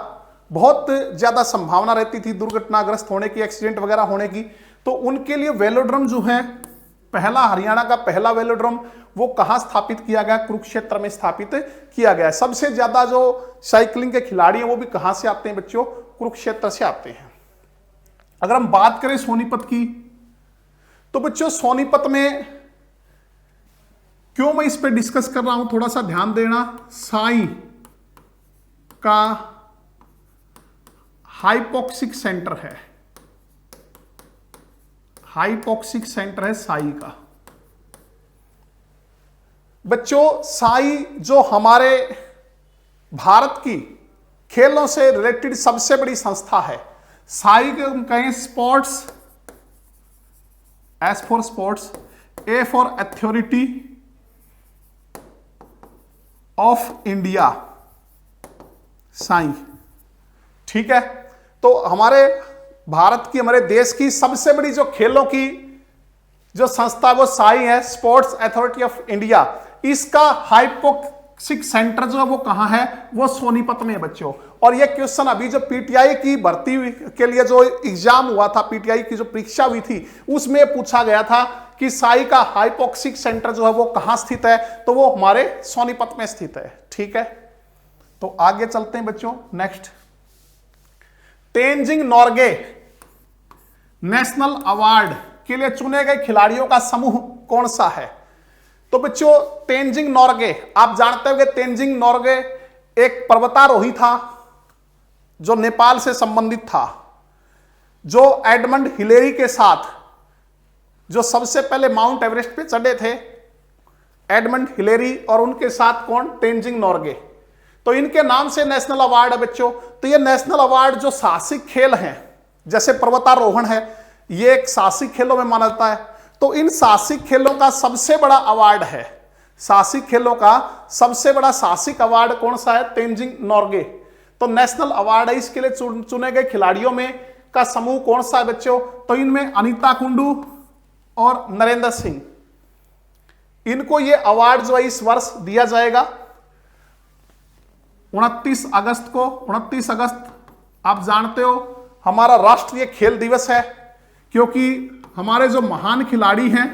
बहुत ज्यादा संभावना रहती थी, दुर्घटनाग्रस्त होने की, एक्सीडेंट वगैरह होने की। तो उनके लिए वेलोड्रम जो है, पहला हरियाणा का पहला वेलोड्रम वो कहां स्थापित किया गया? कुरुक्षेत्र में स्थापित किया गया। सबसे ज्यादा जो साइकिलिंग के खिलाड़ी हैं वो भी कहां से आते हैं बच्चों? कुरुक्षेत्र से आते हैं। अगर हम बात करें सोनीपत की, तो बच्चों सोनीपत में क्यों मैं इस पे डिस्कस कर रहा हूं, थोड़ा सा ध्यान देना। साई का हाइपोक्सिक सेंटर है, हाइपोक्सिक सेंटर है साई का। बच्चों साई जो हमारे भारत की खेलों से रिलेटेड सबसे बड़ी संस्था है, साई के हम कहें sports, S for sports, A for authority of India, Sai. ठीक है, तो हमारे भारत की, हमारे देश की सबसे बड़ी जो खेलों की जो संस्था वो साई है, स्पोर्ट्स अथॉरिटी ऑफ इंडिया। इसका हाइपोक्सिक सेंटर जो है वो कहां है? वो सोनीपत में है बच्चों। और ये क्वेश्चन अभी जो पीटीआई की भर्ती के लिए जो एग्जाम हुआ था, पीटीआई की जो परीक्षा हुई थी, उसमें पूछा गया था कि साई का हाइपोक्सिक सेंटर जो है वो कहां स्थित है? तो वो हमारे सोनीपत में स्थित है। ठीक है, तो आगे चलते हैं बच्चों। Next, Tenzing Norgay national award के लिए चुने गए खिलाड़ियों का समूह कौन सा है? तो बच्चों तेंजिंग नोर्गे, आप जानते हो कि तेंजिंग नोर्गे एक पर्वतारोही था जो नेपाल से संबंधित था, जो एडमंड हिलेरी के साथ जो सबसे पहले माउंट एवरेस्ट पे चढ़े थे, एडमंड हिलेरी और उनके साथ कौन? तेंजिंग नोर्गे। तो इनके नाम से नेशनल अवार्ड है बच्चों। तो ये नेशनल अवार्ड जो साहसिक खेल हैं, जैसे पर्वतारोहण है, ये एक साहसिक खेलों में माना जाता है। तो इन साहसिक खेलों का सबसे बड़ा अवार्ड है, साहसिक खेलों का सबसे बड़ा साहसिक अवार्ड कौन सा है? तेंजिंग नोर्गे। तो नेशनल अवार्ड है, इसके लिए चुने गए खिलाड़ियों में का समूह कौन सा है बच्चों? तो इनमें अनीता कुंडू और नरेंद्र सिंह, इनको ये अवार्ड जो है इस वर्ष दिया जाएगा 29 अगस्त को। 29 अगस्त आप जानते हो हमारा राष्ट्रीय खेल दिवस है, क्योंकि हमारे जो महान खिलाड़ी हैं,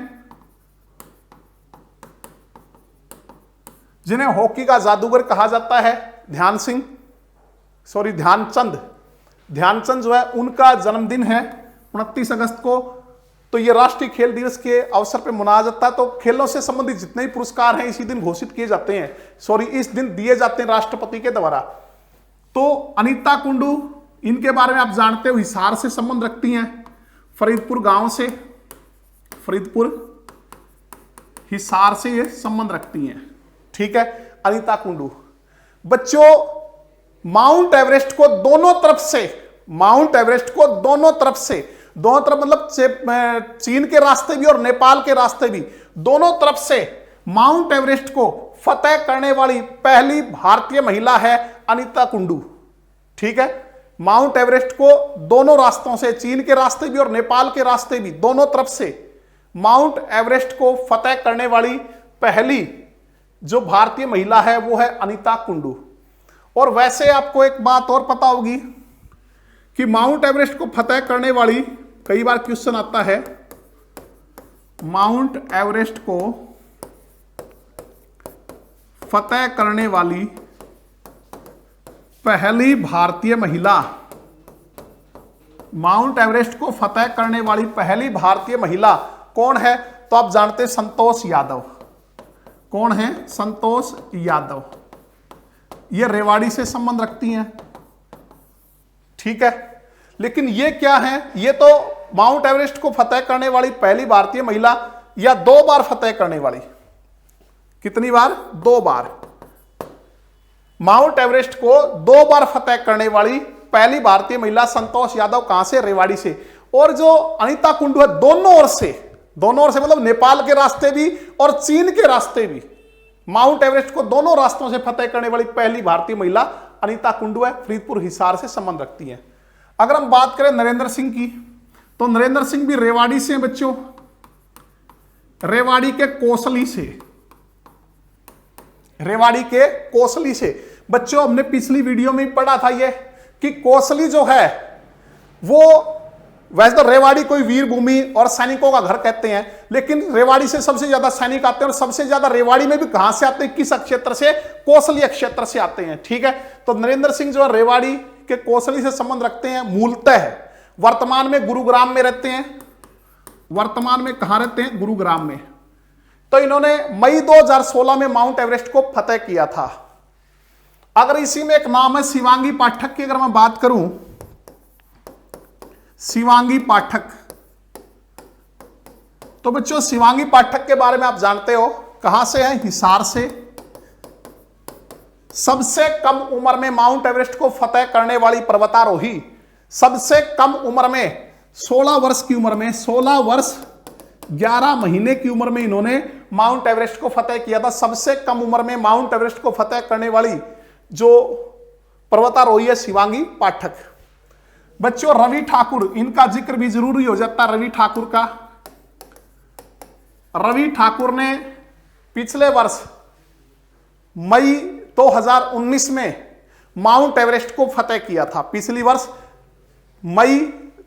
जिन्हें हॉकी का जादूगर कहा जाता है, ध्यानचंद जो है उनका जन्मदिन है 29 अगस्त को। तो ये राष्ट्रीय खेल दिवस के अवसर पर मनाया जाता है। तो खेलों से संबंधित जितने भी पुरस्कार हैं इसी दिन घोषित किए जाते हैं, इस दिन दिए जाते हैं राष्ट्रपति के द्वारा। तो अनीता कुंडू, इनके बारे में आप जानते हो हिसार से संबंध रखती हैं, फरीदपुर गांव से, फरीदपुर हिसार से ये संबंध रखती हैं। ठीक है, अनीता कुंडू। बच्चों माउंट एवरेस्ट को दोनों तरफ मतलब चीन के रास्ते भी और नेपाल के रास्ते भी, दोनों तरफ से माउंट एवरेस्ट को फतेह करने वाली पहली भारतीय महिला है अनीता कुंडू। ठीक है, माउंट एवरेस्ट को दोनों रास्तों से, चीन के रास्ते भी और नेपाल के रास्ते भी, दोनों तरफ से माउंट एवरेस्ट को फतेह करने वाली पहली जो भारतीय महिला है वो है अनीता कुंडू। और वैसे आपको एक बात और पता होगी कि माउंट एवरेस्ट को फतेह करने वाली, कई बार क्वेश्चन आता है, माउंट एवरेस्ट को फतेह करने वाली पहली भारतीय महिला, माउंट एवरेस्ट को फतेह करने वाली पहली भारतीय महिला कौन है? तो आप जानते हैं संतोष यादव। कौन है? संतोष यादव। ये रेवाड़ी से संबंध रखती हैं। ठीक है, लेकिन ये क्या है? ये तो माउंट एवरेस्ट को फतेह करने वाली पहली भारतीय महिला या 2 बार फतेह करने वाली। कितनी बार? 2 बार। माउंट एवरेस्ट को 2 बार फतेह करने वाली पहली भारतीय महिला संतोष यादव कहां से? रेवाड़ी से। और जो अनीता कुंडू है, दोनों ओर से दोनों ओर से मतलब नेपाल के रास्ते भी और चीन के रास्ते भी माउंट एवरेस्ट को दोनों रास्तों से फतेह करने वाली पहली भारतीय महिला अनीता कुंडू है, फरीदपुर हिसार से संबंध रखती हैं। अगर हम बात करें नरेंद्र सिंह की, तो नरेंद्र सिंह भी रेवाड़ी से हैं बच्चों, रेवाड़ी के कोसली से, रेवाड़ी के कोसली से। बच्चों हमने पिछली वीडियो में ही पढ़ा था ये कि कोसली जो है वो वैसे तो रेवाड़ी कोई वीर भूमि और सैनिकों का घर कहते हैं, लेकिन रेवाड़ी से सबसे ज्यादा सैनिक आते हैं और सबसे ज्यादा रेवाड़ी में भी कहां से आते हैं, किस क्षेत्र से, कोसली क्षेत्र से आते हैं। ठीक है, तो नरेंद्र सिंह जो है रेवाड़ी के कोसली से संबंध रखते हैं मूलतः। वर्तमान में गुरुग्राम में रहते हैं, वर्तमान में कहां रहते हैं, गुरुग्राम में। तो इन्होंने मई 2016 में माउंट एवरेस्ट को फतेह किया था। अगर इसी में एक नाम है शिवांगी पाठक की, अगर मैं बात करूं शिवांगी पाठक, तो बच्चों शिवांगी पाठक के बारे में आप जानते हो, कहां से है, हिसार से। सबसे कम उम्र में माउंट एवरेस्ट को फतेह करने वाली पर्वतारोही, सबसे कम उम्र में 16 वर्ष की उम्र में, 16 वर्ष 11 महीने की उम्र में इन्होंने माउंट एवरेस्ट को फतेह किया था। सबसे कम उम्र में माउंट एवरेस्ट को फतेह करने वाली जो पर्वतारोही है शिवांगी पाठक। बच्चों रवि ठाकुर, इनका जिक्र भी जरूरी हो जाता है, रवि ठाकुर का। रवि ठाकुर ने पिछले वर्ष मई 2019 में माउंट एवरेस्ट को फतेह किया था। पिछली वर्ष मई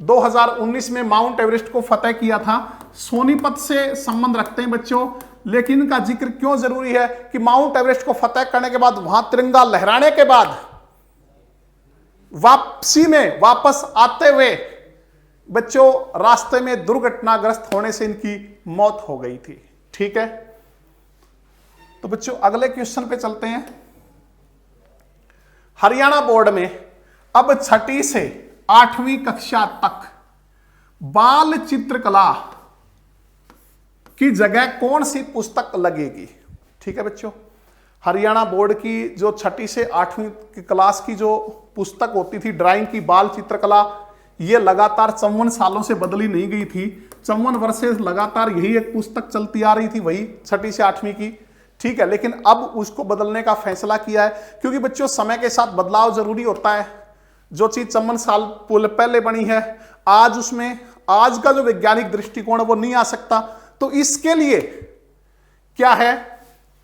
2019 में माउंट एवरेस्ट को फतेह किया था। सोनीपत से संबंध रखते हैं बच्चों, लेकिन इनका जिक्र क्यों जरूरी है कि माउंट एवरेस्ट को फतेह करने के बाद, वहां तिरंगा लहराने के बाद वापसी में वापस आते हुए बच्चों रास्ते में दुर्घटनाग्रस्त होने से इनकी मौत हो गई थी। ठीक है, तो बच्चों अगले क्वेश्चन पे चलते हैं। हरियाणा बोर्ड में अब 6ठी से 8वीं कक्षा तक बाल चित्रकला की जगह कौन सी पुस्तक लगेगी। ठीक है बच्चों, हरियाणा बोर्ड की जो 6ठी से 8वीं की क्लास की जो पुस्तक होती थी ड्राइंग की, बाल चित्रकला, ये लगातार 54 सालों से बदली नहीं गई थी। 54 वर्ष से लगातार यही एक पुस्तक चलती आ रही थी, वही 6ठी से 8वीं की। ठीक है, लेकिन अब उसको बदलने का फैसला किया है, क्योंकि बच्चों समय के साथ बदलाव जरूरी होता है। जो चीज 54 साल पहले बनी है, आज उसमें आज का जो वैज्ञानिक दृष्टिकोण है वो नहीं आ सकता। तो इसके लिए क्या है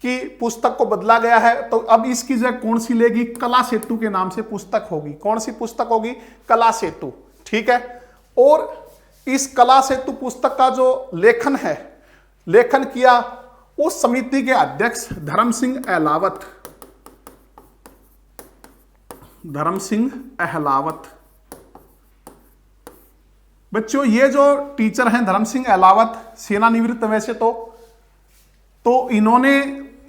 कि पुस्तक को बदला गया है। तो अब इसकी जगह कौन सी लेगी, कला सेतु के नाम से पुस्तक होगी। कौन सी पुस्तक होगी, कला सेतु। ठीक है, और इस कला सेतु पुस्तक का जो लेखन है, लेखन किया उस समिति के अध्यक्ष धर्म सिंह अहलावत, धर्म सिंह अहलावत। बच्चों ये जो टीचर हैं धर्म सिंह अहलावत, सेवानिवृत्त वैसे तो इन्होंने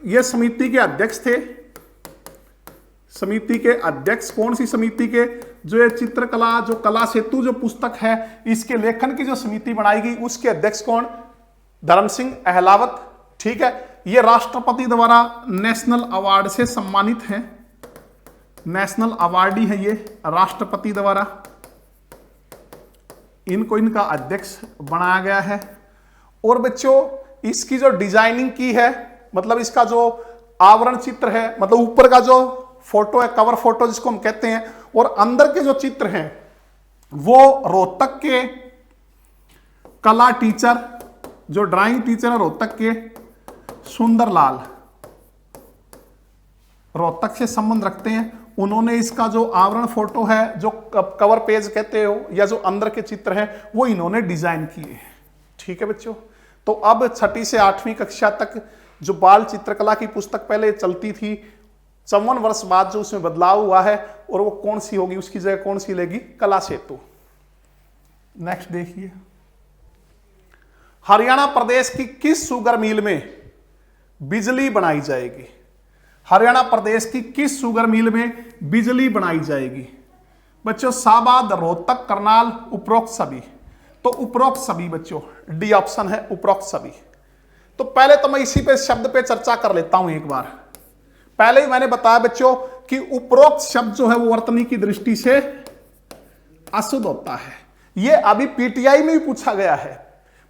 ये समिति के अध्यक्ष थे। समिति के अध्यक्ष कौन सी समिति के, जो ये चित्रकला, जो कला सेतु जो पुस्तक है, इसके लेखन की जो समिति बनाई गई उसके अध्यक्ष कौन, धर्म सिंह अहलावत। ठीक है, ये राष्ट्रपति द्वारा नेशनल अवार्ड से सम्मानित है, नेशनल अवार्डी है ये राष्ट्रपति द्वारा, इनको इनका अध्यक्ष बनाया गया है। और बच्चों इसकी जो डिजाइनिंग की है, मतलब इसका जो आवरण चित्र है, मतलब ऊपर का जो फोटो है, कवर फोटो जिसको हम कहते हैं, और अंदर के जो चित्र हैं वो रोहतक के कला टीचर, जो ड्राइंग टीचर है रोहतक के सुंदरलाल, रोहतक से संबंध रखते हैं। उन्होंने इसका जो आवरण फोटो है, जो कवर पेज कहते हो, या जो अंदर के चित्र हैं, वो इन्होंने डिजाइन किए। ठीक है बच्चों, तो अब 6ठी से 8वीं कक्षा तक जो बाल चित्रकला की पुस्तक पहले चलती थी, 54 वर्ष बाद जो उसमें बदलाव हुआ है, और वो कौन सी होगी, उसकी जगह कौन सी लेगी, कला सेतु। नेक्स्ट देखिए, हरियाणा प्रदेश की किस शुगर मिल में बिजली बनाई जाएगी। हरियाणा प्रदेश की किस शुगर मिल में बिजली बनाई जाएगी। बच्चों साबाद, रोहतक, करनाल, उपरोक्त सभी। तो उपरोक्त सभी बच्चों, डी ऑप्शन है उपरोक्त सभी। तो पहले तो मैं इसी पे शब्द पे चर्चा कर लेता हूं एक बार। पहले ही मैंने बताया बच्चों कि उपरोक्त शब्द जो है वो वर्तनी की दृष्टि से अशुद्ध होता है। ये अभी पीटीआई में भी पूछा गया है।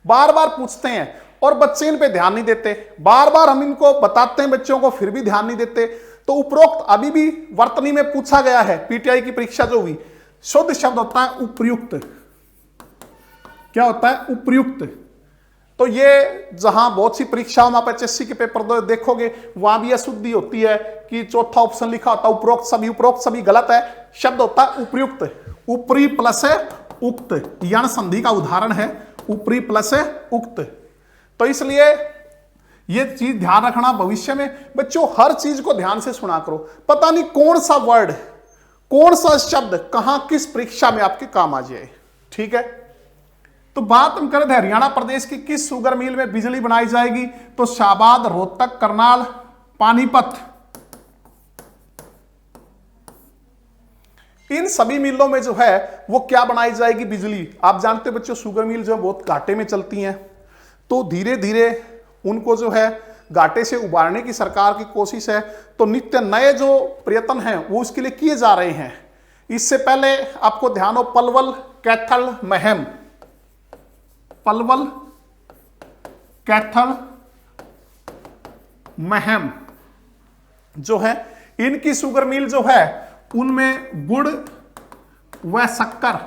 बार बार पूछते हैं और बच्चे इन पे ध्यान नहीं देते। बार बार हम इनको बताते हैं बच्चों को, फिर भी ध्यान नहीं देते। तो उपरोक्त अभी भी वर्तनी में पूछा गया है, पीटीआई की परीक्षा जो हुई, शुद्ध शब्द होता है उपयुक्त। क्या होता है? उपयुक्त। तो ये जहां बहुत सी परीक्षाओं में आप एचएससी के पेपर देखोगे वहां भी अशुद्धि होती है कि चौथा ऑप्शन लिखा होता है उपरोक्त सभी गलत है। शब्द होता है उपयुक्त। ऊपरी प्लस है उक्त, यण संधि का उदाहरण है ऊपरी प्लस है उक्त। तो इसलिए ये चीज ध्यान रखना भविष्य में बच्चों, हर चीज को ध्यान से सुना करो। पता नहीं कौन सा वर्ड, कौन सा शब्द कहां किस परीक्षा में आपके काम आ जाए। ठीक है, तो बात हम कर रहे थे हरियाणा प्रदेश की किस शुगर मिल में बिजली बनाई जाएगी, तो शाहबाद, रोहतक, करनाल, पानीपत, इन सभी मिलों में जो है वो क्या बनाई जाएगी? बिजली। आप जानते हो बच्चों शुगर मिल जो बहुत घाटे में चलती हैं, तो धीरे धीरे उनको जो है घाटे से उबारने की सरकार की कोशिश है। तो नित्य नए जो प्रयत्न हैं वो उसके लिए किए जा रहे हैं। इससे पहले आपको ध्यान हो पलवल, कैथल, महम, पलवल, कैथल, महम जो है इनकी शुगर मिल जो है उनमें गुड़ व शक्कर,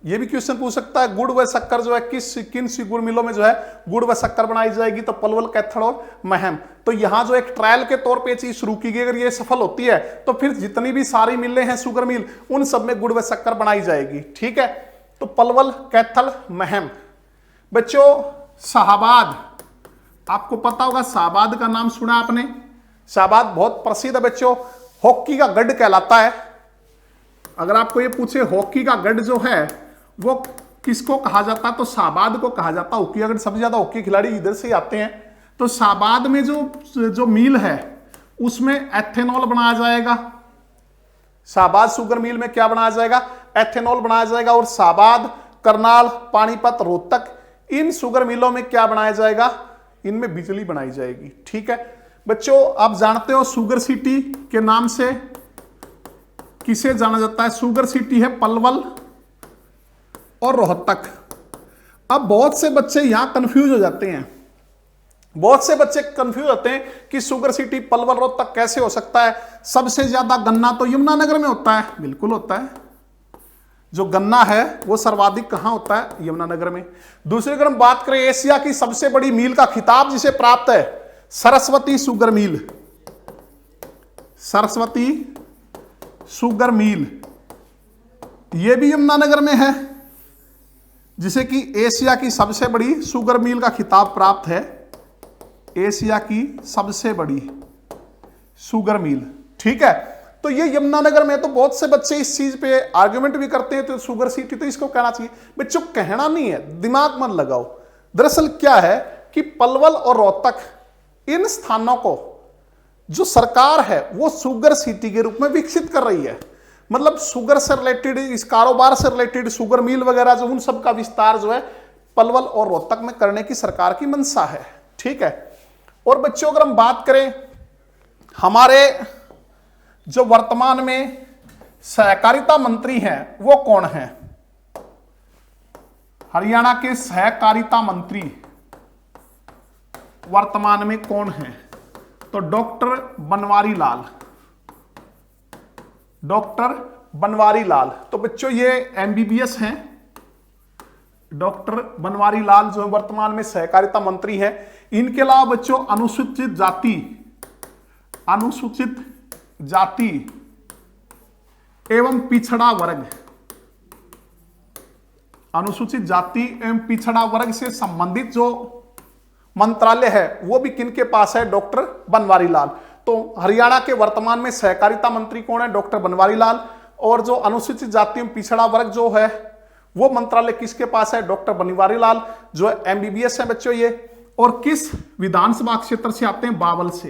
ये भी क्वेश्चन पूछ सकता है, गुड़ व शक्कर जो है किन शुगर मिलों में जो है गुड़ व शक्कर बनाई जाएगी? तो पलवल, कैथल और महम। तो यहां जो एक ट्रायल के तौर पे चीज शुरू की गई, अगर ये सफल होती है तो फिर जितनी भी सारी मिलें हैं शुगर मिल उन सब में गुड़ व शक्कर बनाई जाएगी। ठीक है, तो पलवल, कैथल, महम। बच्चों शाहबाद, आपको पता होगा शाहबाद का नाम सुना आपने? शाहबाद बहुत प्रसिद्ध है बच्चों, हॉकी का गढ़ कहलाता है। अगर आपको ये पूछे हॉकी का गढ़ जो है वो किसको कहा जाता है, तो शाहबाद को कहा जाता है। हॉकी अगर सबसे ज्यादा हॉकी खिलाड़ी इधर से ही आते हैं। तो शाहबाद में जो मिल है उसमें एथेनॉल बनाया जाएगा। शाहबाद शुगर मिल में क्या बनाया जाएगा? एथेनॉल बनाया जाएगा। और शाहबाद, करनाल, पानीपत, रोहतक, इन शुगर मिलों में क्या बनाया जाएगा? इनमें बिजली बनाई जाएगी। ठीक है बच्चों, आप जानते हो शुगर सिटी के नाम से किसे जाना जाता है? शुगर सिटी है पलवल और रोहतक। अब बहुत से बच्चे यहां कंफ्यूज हो जाते हैं, बहुत से बच्चे कंफ्यूज होते हैं कि शुगर सिटी पलवल रोहतक कैसे हो सकता है? सबसे ज्यादा गन्ना तो यमुनानगर में होता है। बिल्कुल होता है, जो गन्ना है वो सर्वाधिक कहां होता है? यमुनानगर में। दूसरी अगर हम बात करें एशिया की सबसे बड़ी मिल का खिताब जिसे प्राप्त है, Saraswati sugar mill, Saraswati sugar mill, यह भी यमुनानगर में है, जिसे कि एशिया की सबसे बड़ी शुगर मिल का खिताब प्राप्त है। एशिया की सबसे बड़ी शुगर मिल। ठीक है, तो ये यमुनानगर में। तो बहुत से बच्चे इस चीज पे आर्गुमेंट भी करते हैं, तो शुगर सिटी तो इसको कहना चाहिए। बच्चों कहना नहीं है, दिमाग मत लगाओ। दरअसल क्या है कि पलवल और रोहतक, इन स्थानों को जो सरकार है वो शुगर सिटी के रूप में विकसित कर रही है। मतलब शुगर से रिलेटेड, इस कारोबार से रिलेटेड शुगर मिल वगैरह जो उन सब का विस्तार जो है पलवल और रोहतक में करने की सरकार की मंशा है। ठीक है, और बच्चों अगर हम बात करें हमारे जो वर्तमान में सहकारिता मंत्री हैं वो कौन हैं? हरियाणा के सहकारिता मंत्री वर्तमान में कौन हैं? तो डॉक्टर बनवारी लाल, डॉक्टर बनवारी लाल। तो बच्चों ये एमबीबीएस हैं, डॉक्टर बनवारी लाल जो वर्तमान में सहकारिता मंत्री हैं। इनके अलावा बच्चों अनुसूचित जाति एवं पिछड़ा वर्ग, अनुसूचित जाति एवं पिछड़ा वर्ग से संबंधित जो मंत्रालय है वो भी किनके पास है? डॉक्टर बनवारी लाल। तो हरियाणा के वर्तमान में सहकारिता मंत्री कौन है? डॉक्टर बनवारी लाल। और जो अनुसूचित जाति एवं पिछड़ा वर्ग जो है वो मंत्रालय किसके पास है? डॉक्टर बनवारी लाल, जो एमबीबीएस है बच्चों ये। और किस विधानसभा क्षेत्र से आते हैं? बावल से।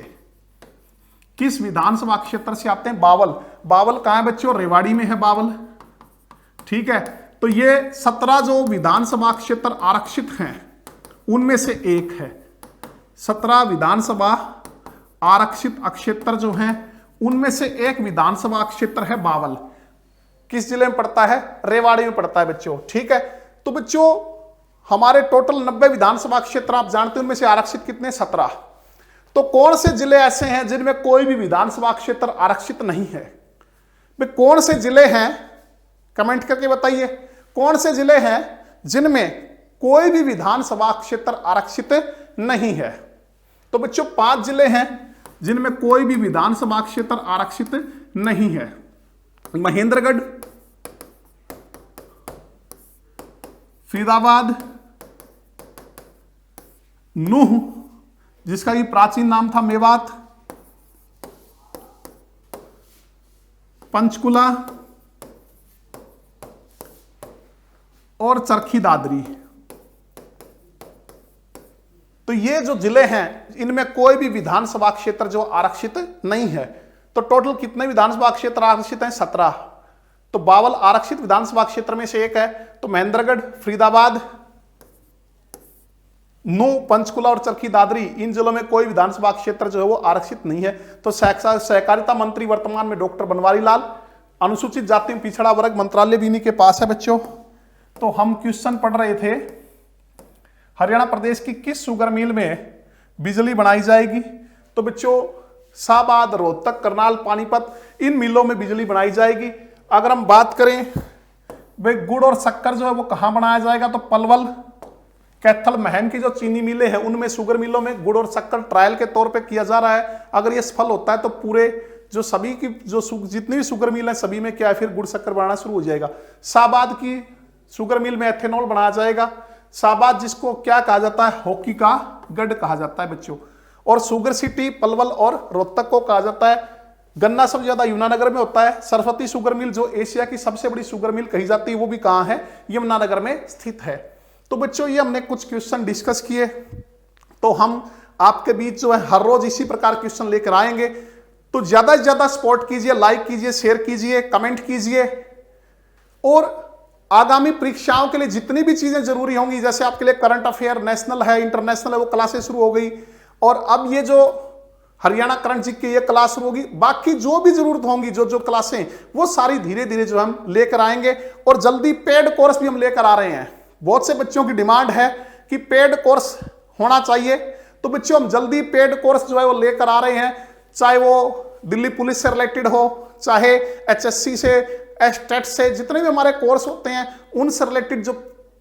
किस विधानसभा क्षेत्र से आते हैं? बावल। बावल कहां है बच्चों? रेवाड़ी में है बावल। ठीक है, तो ये 17 जो विधानसभा क्षेत्र आरक्षित हैं उनमें से एक है। 17 विधानसभा आरक्षित क्षेत्र जो हैं उनमें से एक विधानसभा क्षेत्र है बावल। किस जिले में पड़ता है? रेवाड़ी में पड़ता है बच्चों। ठीक है, तो बच्चों हमारे टोटल 90 विधानसभा क्षेत्र आप जानते हैं, उनमें से आरक्षित कितने? 17। तो कौन से जिले ऐसे हैं जिनमें कोई भी विधानसभा क्षेत्र आरक्षित नहीं है? वे कौन से जिले हैं? कमेंट करके बताइए, कौन से जिले हैं जिनमें कोई भी विधानसभा क्षेत्र आरक्षित नहीं है? तो बच्चों 5 जिले हैं जिनमें कोई भी विधानसभा क्षेत्र आरक्षित नहीं है। महेंद्रगढ़, फरीदाबाद, नूह जिसका भी प्राचीन नाम था मेवात, पंचकुला और चरखी दादरी। तो ये जो जिले हैं इनमें कोई भी विधानसभा क्षेत्र जो आरक्षित नहीं है। तो टोटल कितने विधानसभा क्षेत्र आरक्षित हैं? 17। तो 52 आरक्षित विधानसभा क्षेत्र में से एक है। तो महेंद्रगढ़, फरीदाबाद, नूह, पंचकुला और चरखी दादरी, इन जिलों में कोई विधानसभा क्षेत्र जो है वो आरक्षित नहीं है। तो सहकारिता मंत्री वर्तमान में डॉक्टर बनवारी लाल, अनुसूचित जाति एवं पिछड़ा वर्ग मंत्रालय भी इन्हीं के पास है बच्चों। तो हम क्वेश्चन पढ़ रहे थे, हरियाणा प्रदेश की किस शुगर मिल में बिजली बनाई जाएगी? तो बच्चों शाहबाद, रोहतक, करनाल, पानीपत, इन मिलों में बिजली बनाई जाएगी। अगर हम बात करें भाई गुड़ और शक्कर जो है वो कहां बनाया जाएगा? तो पलवल, कैथल, महम की जो चीनी मिलें हैं उनमें शुगर मिलों में गुड़ और शक्कर ट्रायल के तौर पे किया जा रहा है। अगर ये सफल होता है तो पूरे जो सभी की जो जितनी भी शुगर मिल है सभी में क्या है फिर गुड़ शक्कर बनाना शुरू हो जाएगा। शाहबाद की शुगर मिल में एथेनॉल बनाया जाएगा। शाहबाद जिसको क्या कहा जाता है? हॉकी का गढ़ कहा जाता है बच्चों। और शुगर सिटी पलवल और रोहतक को कहा जाता है। गन्ना सबसे ज्यादा यमुनानगर में होता है। सरस्वती शुगर मिल जो एशिया की सबसे बड़ी शुगर मिल कही जाती है वो भी कहां है? यमुनानगर में स्थित है। तो बच्चों ये हमने कुछ क्वेश्चन डिस्कस किए। तो हम आपके बीच जो है हर रोज इसी प्रकार क्वेश्चन लेकर आएंगे। तो ज्यादा से ज्यादा सपोर्ट कीजिए, लाइक कीजिए, शेयर कीजिए, कमेंट कीजिए। और आगामी परीक्षाओं के लिए जितनी भी चीजें जरूरी होंगी, जैसे आपके लिए करंट अफेयर नेशनल है, इंटरनेशनल है, वो क्लासेस शुरू हो गई। और अब ये जो हरियाणा करंट जी की ये क्लास शुरू होगी। बाकी जो भी जरूरत होंगी, जो जो क्लासें, वो सारी धीरे धीरे जो हम लेकर आएंगे। और जल्दी पेड कोर्स भी हम लेकर आ रहे हैं। बहुत से बच्चों की डिमांड है कि पेड कोर्स होना चाहिए। तो बच्चों हम जल्दी पेड कोर्स जो है वो लेकर आ रहे हैं। चाहे वो दिल्ली पुलिस से रिलेटेड हो, चाहे HSC से, स्टेट से, जितने भी हमारे कोर्स होते हैं उनसे रिलेटेड जो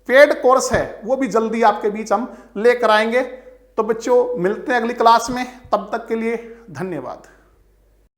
पेड कोर्स है वो भी जल्दी आपके बीच हम लेकर आएंगे। तो बच्चों मिलते हैं अगली क्लास में, तब तक के लिए धन्यवाद।